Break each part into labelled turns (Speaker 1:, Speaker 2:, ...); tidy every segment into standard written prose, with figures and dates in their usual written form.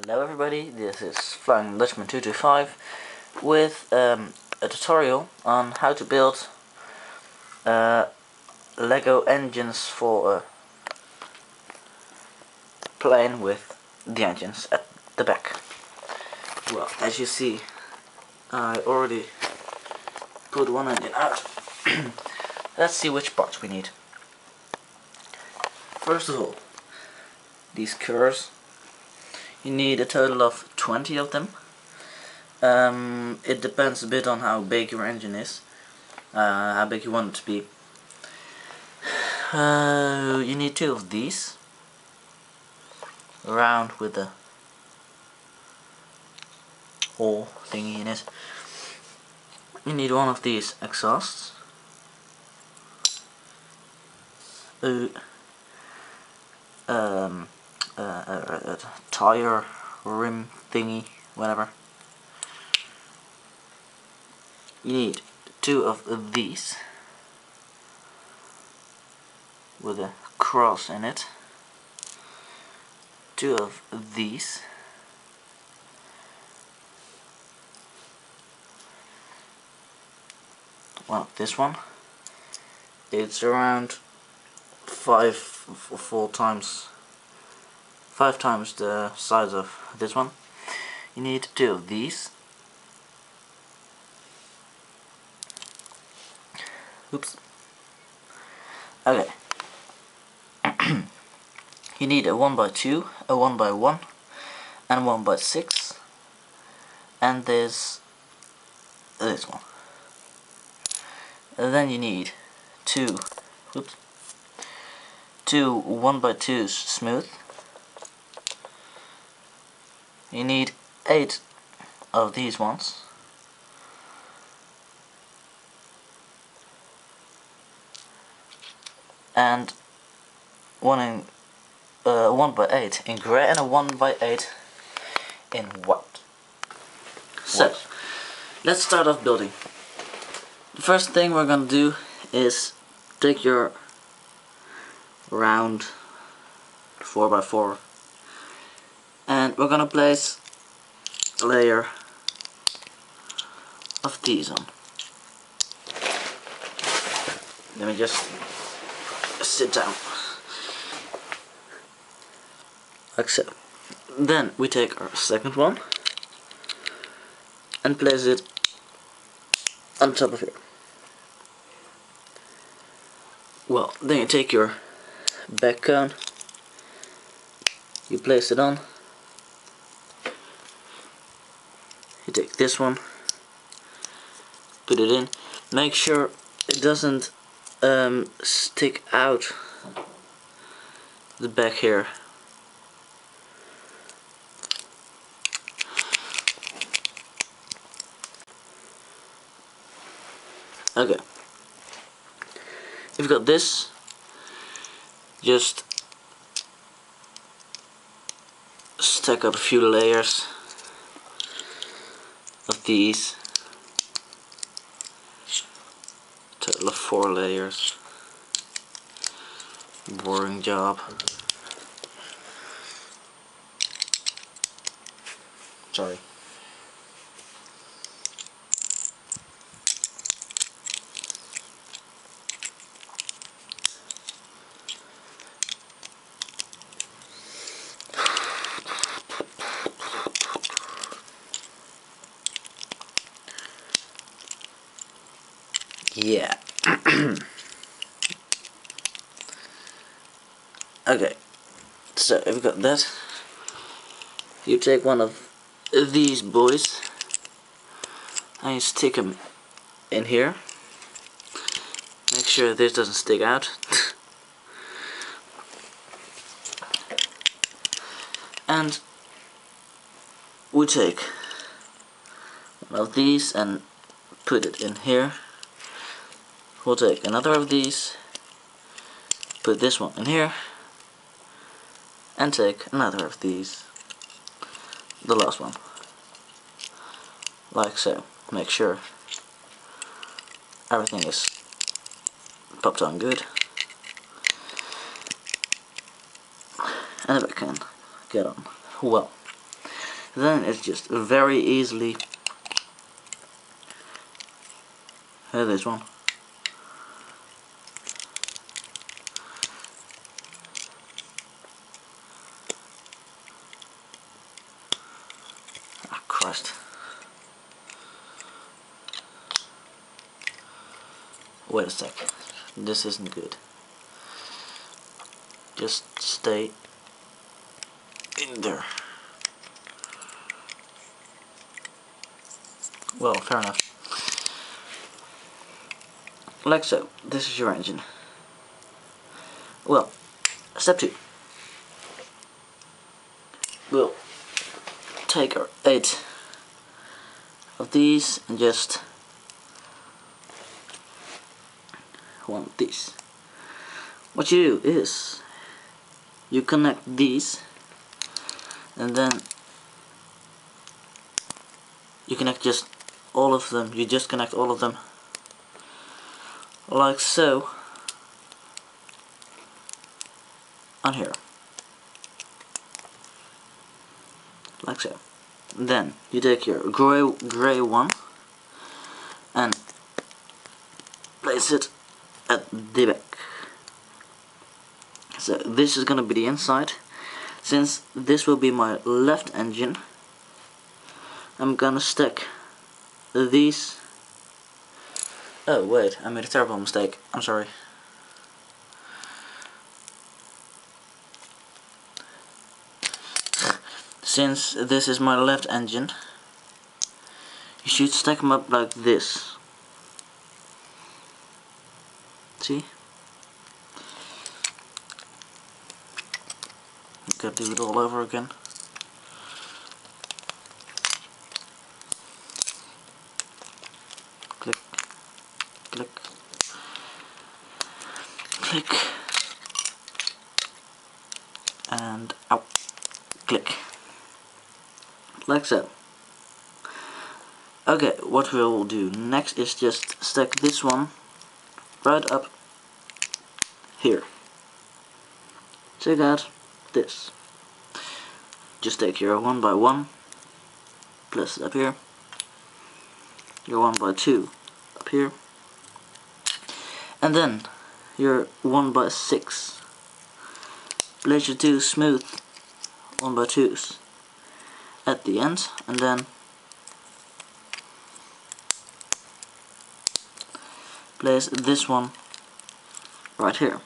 Speaker 1: Hello everybody, this is Flying Dutchman 225 with a tutorial on how to build Lego engines for a plane with the engines at the back. Well, as you see, I already put one engine out. Let's see which parts we need. First of all, these curves. You need a total of 20 of them. It depends a bit on how big your engine is, how big you want it to be. You need 2 of these, round with the hole thingy in it. You need 1 of these exhausts. Tire rim thingy, whatever. You need 2 of these with a cross in it. 2 of these. Well, this one, it's around 5 times the size of this one. You need 2 of these. Oops. Okay. You need a 1x2, a 1x1, and 1x6, and this one. And then you need 2 1x2s smooth. You need 8 of these ones. And 1x8 in grey and a 1x8 in white. So, let's start off building. The first thing we're gonna do is take your round 4x4 and we're gonna place a layer of these on. Let me just sit down, like so. Then we take our second one and place it on top of here. Well, then you take your back cone, you place it on. You take this one, put it in. Make sure it doesn't stick out the back here. Okay. If you've got this, just stack up a few layers of these. Total of 4 layers. Boring job. Sorry. Yeah. Okay, so if you've got that, you take one of these boys and you stick them in here. Make sure this doesn't stick out. And we take one of these and put it in here. We'll take another of these, put this one in here, and take another of these, the last one, like so. Make sure everything is popped on good, and if I can get on well. then it's just very easily. Here, this one. Ah, Christ. Wait a sec. This isn't good. Just stay in there. Well, fair enough. Like so. This is your engine. Well, step 2. We'll take our 8 of these and just one of these. What you do is you connect these, and then you connect just all of them. You just connect all of them like so on here, like so. Then you take your gray one and place it at the back. So this is gonna be the inside. Since this will be my left engine, I'm gonna stick these. Oh wait, I made a terrible mistake. I'm sorry. Since this is my left engine, you should stack them up like this. See? Gotta do it all over again. Click, click, click, and out. Click. Like so. Okay, what we'll do next is just stack this one right up here. Check out this. Just take your 1 by 1, place it up here, your 1 by 2 up here, and then your 1 by 6. Place your 2 smooth 1 by 2s at the end, and then place this one right here,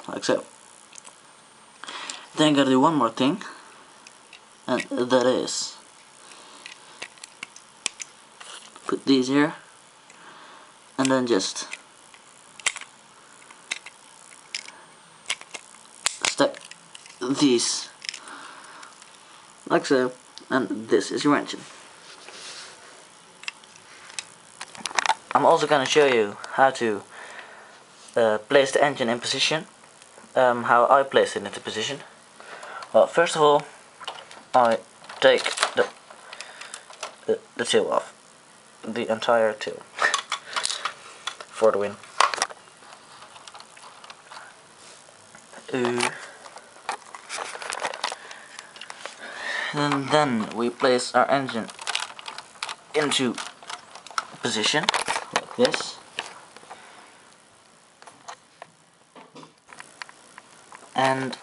Speaker 1: like so. Then you gotta do one more thing, and that is put these here, and then just stack these like so, and this is your engine. I'm also gonna show you how to place the engine in position, how I place it into position. Well, first of all, I take the tail off, the entire tail, for the win. And then we place our engine into position like this, and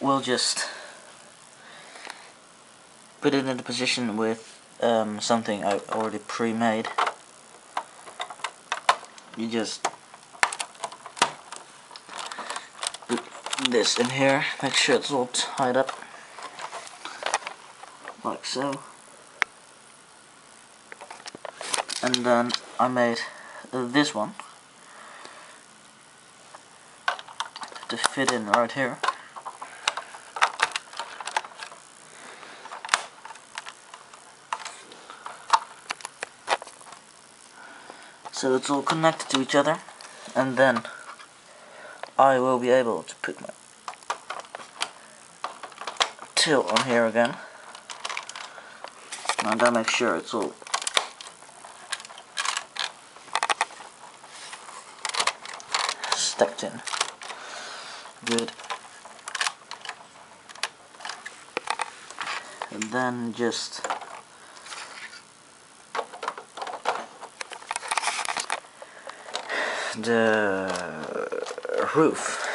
Speaker 1: we'll just put it into position with something I already pre-made. You just put this in here, make sure it's all tied up like so, and then I made this one to fit in right here. So it's all connected to each other, and then I will be able to put my tail on here again. And I'm gonna make sure it's all stacked in. Good. and then just the roof.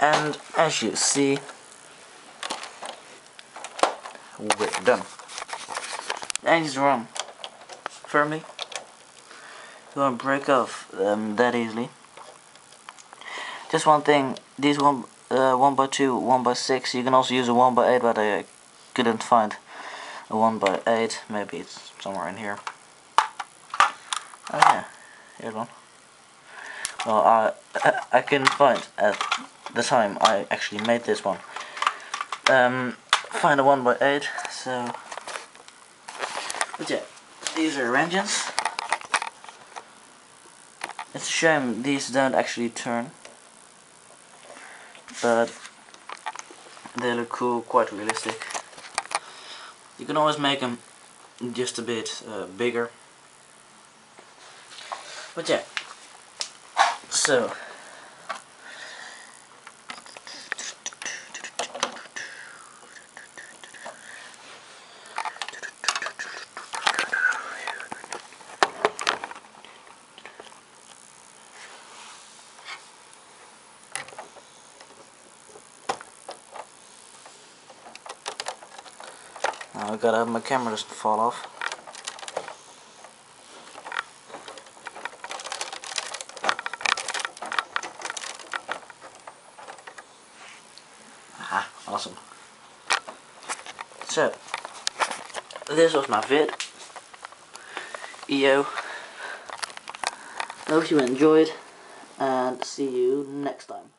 Speaker 1: And as you see, we're done. Thanks, Ron. Firmly, you won't break off that easily. Just one thing, these 1x2, 1x6, you can also use a 1x8, but I couldn't find a 1x8. Maybe it's somewhere in here. Oh yeah, here's one. Well, I couldn't find at the time I actually made this one. Find a 1x8, so. But yeah, these are engines. It's a shame these don't actually turn, but they look cool, quite realistic. You can always make them just a bit bigger. But yeah, so now I gotta have my camera doesn't fall off. Ah, awesome. So, this was my vid. EO. Hope you enjoyed, and see you next time.